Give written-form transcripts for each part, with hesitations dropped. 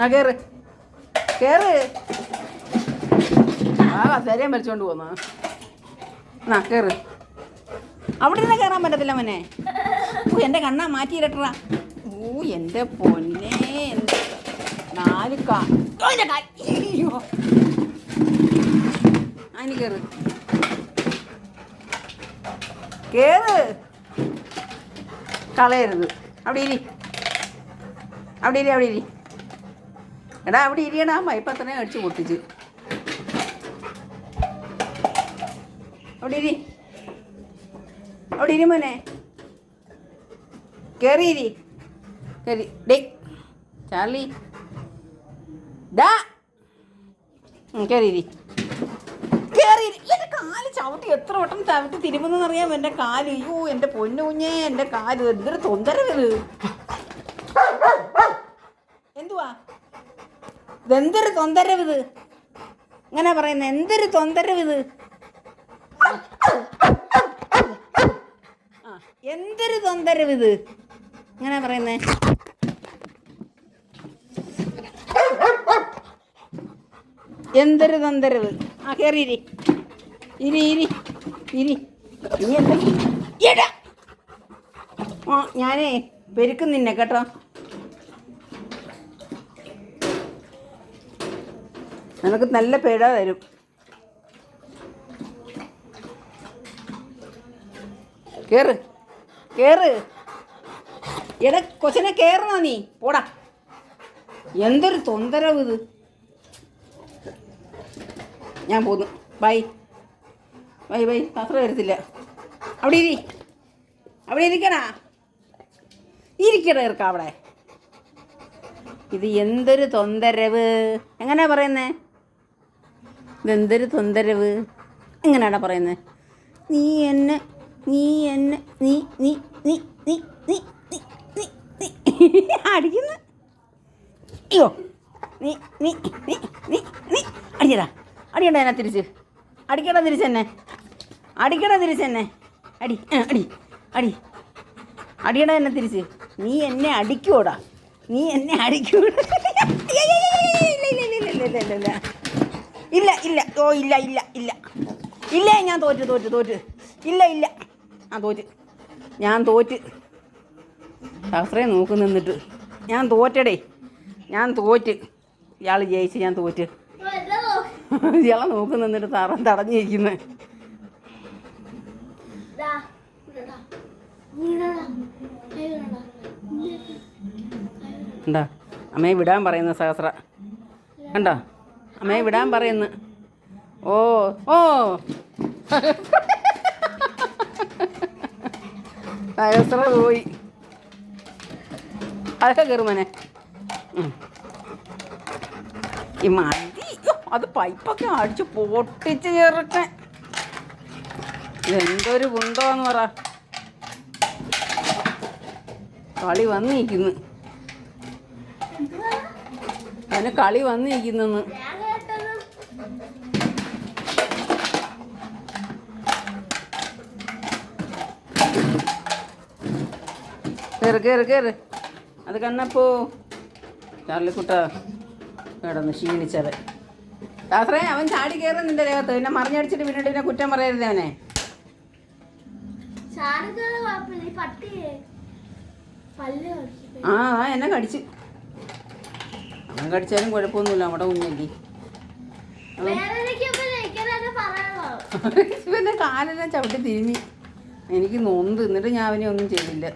ആ കയറ് കയറ്. ആ കസേരയും വലിച്ചോണ്ട് പോന്നാ. എന്നാ കയറ്. അവിടെ നിന്ന് കയറാൻ പറ്റത്തില്ല മോനെ. ഓ എൻ്റെ കണ്ണാ മാറ്റിയിരട്ടാ. ഓ എൻ്റെ പൊന്നെ, എൻ്റെ 4 അയ്യോ അതിന് കയറ് കയറ്. കളയരുത്. അവിടെ ഇരി, അവിടെ ഇരി, അവിടെ ഇരി. എടാ അവിടെ ഇരിയടാ. പൈപ്പ് അത്രയും അടിച്ച് പൊട്ടിച്ച്. അവിടെ ഇരി, അവിടെ ഇരി മോനെ. കയറിയിരി, കയറി. ഡേ ചാർലി ഡാ കയറിയിരി, കയറിയിരി. എൻ്റെ കാല് ചവിട്ടി എത്ര വട്ടം ചവിട്ടി തിരുമുന്നറിയാം എൻ്റെ കാല്. അയ്യോ എൻ്റെ പൊന്നു കുഞ്ഞേ, എൻ്റെ കാല് എന്തൊരു തൊന്തരവിത്. എന്തുവാ ഇതെന്തൊരു തൊന്തരവിത്? ഇങ്ങനെ പറയുന്നത് എന്തൊരു തൊന്തരവിത്? ആ എന്തൊരു തൊന്തരവിത് ഇങ്ങനെ പറയുന്നേ? എന്തൊരു തൊന്തരവ്. ആ കയറിയിരി, ഇരി ഇരി ഇരി. നീ എന്താ ആ ഞാനേ പെരുക്കും നിന്നെ കേട്ടോ. നിനക്ക് നല്ല പേട തരും. കേറ് കേറ്. എടാ കൊച്ചിനെ കയറുന്ന നീ പോടാ. എന്തൊരു തൊന്തരവ് ഇത്. ഞാൻ പോന്നു. Bye bye bye. അത്ര വരത്തില്ല. അവിടെ ഇരി, അവിടെ ഇരിക്കണാ. ഇരിക്കട ഇറക്ക അവിടെ. ഇത് എന്തൊരു തൊന്തരവ്. എങ്ങനെയാ പറയുന്നേ? ഇതെന്തൊരു തൊന്തരവ് എങ്ങനെയാടാ പറയുന്നത്? നീ എന്നെ നീ എന്നെ നീ നീ നീ നീ നീ നീ നീ നീ അടിക്കുന്നു. അയ്യോ നീ നീ നീ നീ നീ അടിയടാ. അടിയണ്ട എന്നെ തിരിച്ച്. അടിക്കട തിരിച്ചെന്നെ. അടിക്കട തിരിച്ചെന്നെ. അടി അടി അടി. അടിയട എന്നെ തിരിച്ച്. നീ എന്നെ അടിക്കൂടാ. നീ എന്നെ അടിക്കൂടാ. ഇല്ല ഇല്ല. ഓ ഇല്ല ഇല്ല ഇല്ല ഇല്ല. ഞാൻ തോറ്റ് തോറ്റ് തോറ്റ്. ഇല്ല ഇല്ല. ആ തോറ്റ്. ഞാൻ തോറ്റ്. ശാസ്ത്രയെ നോക്കി നിന്നിട്ട് ഞാൻ തോറ്റടേ. ഞാൻ തോറ്റ്. ഇയാൾ ജയിച്ച് ഞാൻ തോറ്റ്. ഇയാളെ നോക്കി നിന്നിട്ട് തടഞ്ഞിരിക്കുന്നത്. കണ്ടാ അമ്മയെ വിടാൻ പറയുന്ന സഹസ്ര. കണ്ടോ അമ്മയെ വിടാൻ പറയുന്നു. ഓ ഓ സഹസ്ര പോയി. അതൊക്കെ കയറുമനെ. ഈ മതി. അത് പൈപ്പൊക്കെ അടിച്ച് പൊട്ടിച്ച് ചേർക്കാൻ. ഇതെന്തൊരു കുന്തോന്ന് പറ. കളി വന്നിരിക്കുന്നു. അതിന് കളി വന്നിരിക്കുന്നു. കയറ് കയറ് കയറ്. അത് കണ്ണപ്പോ ചാർലിക്കുട്ട കിടന്ന് ക്ഷീണിച്ചത്. ശാസ്ത്രേ അവൻ ചാടി കയറി നിന്റെ ദേഹത്ത്. പിന്നെ മറിഞ്ഞടിച്ചിട്ട് പിന്നീട് പിന്നെ കുറ്റം പറയരുത് അവനെ. ആ ആ എന്നെ കടിച്ച്. അവൻ കടിച്ചാലും കുഴപ്പമൊന്നുമില്ല. നമ്മുടെ കുഞ്ഞല്ലേ. പിന്നെ കാലെല്ലാം ചവിട്ടി തിരിഞ്ഞ് എനിക്ക് നൊന്ത്. എന്നിട്ട് ഞാൻ അവനെ ഒന്നും ചെയ്തില്ല.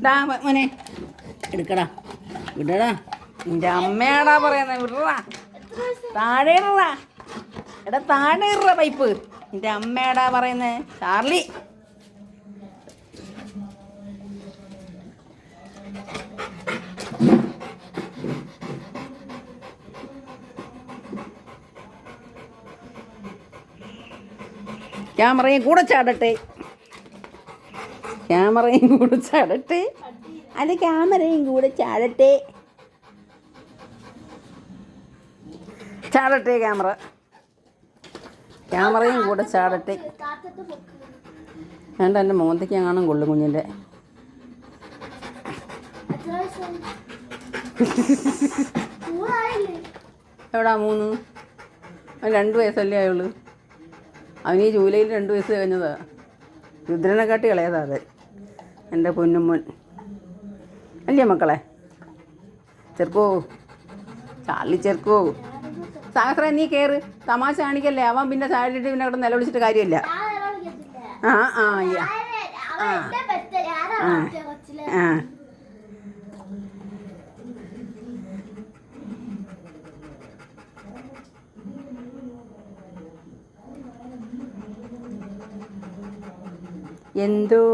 ഡാ മോനെ എടുക്കടാ. വിടടാ. നിന്റെ അമ്മയാടാ പറയുന്നത്. വിടറാ. താഴെ ഇടറാ. എടാ താഴെ ഇടറ പൈപ്പ്. നിന്റെ അമ്മയാടാ പറയുന്നത്. ചാർലി ക്യാമറയും കൂടെ ചാടട്ടെ. ക്യാമറയും കൂടെ ചാടട്ടെ. അല്ല ക്യാമറയും കൂടെ ചാടട്ടെ. ചാടട്ടെ ക്യാമറ. ക്യാമറയും കൂടെ ചാടട്ടെ. വേണ്ട എൻ്റെ മോന്തയ്ക്ക് കാണാൻ കൊള്ളും കുഞ്ഞിൻ്റെ. എവിടാ 3? അവൻ 2 വയസ്സല്ലേ ആയുള്ളൂ. അവന് ഈ ജൂലൈയിൽ 2 വയസ്സ് കഴിഞ്ഞതാ. രുദ്രനെക്കാട്ടി ഇളയതാ അത്. എൻ്റെ പൊന്നുമോൻ അല്ലേ മക്കളെ? ചെറുക്കോ, ചാർലി ചെറുക്കോ. സാഹസ്ര നീ കയറ്, തമാശ കാണിക്കല്ലേ. അവൻ പിന്നെ സാരിയിട്ട് പിന്നെ അവിടെ നിലവിളിച്ചിട്ട് കാര്യമില്ല. ആ ആ ആ ആ എന്തോ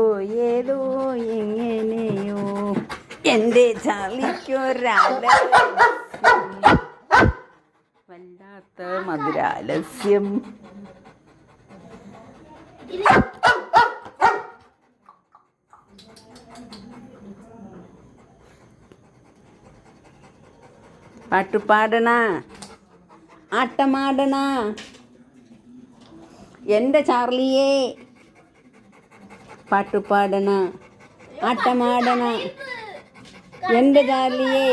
ഏതോ എങ്ങനെയോ എൻ്റെ ചാർലിക്കൊരാല വല്ലാത്ത മധുരാലസ്യം. പാട്ടുപാടണ, ആട്ടമാടണ എൻ്റെ ചാർലിയെ. പാട്ടുപാടണ, ആട്ടമാടണ എൻ്റെ ചാർലിയെ.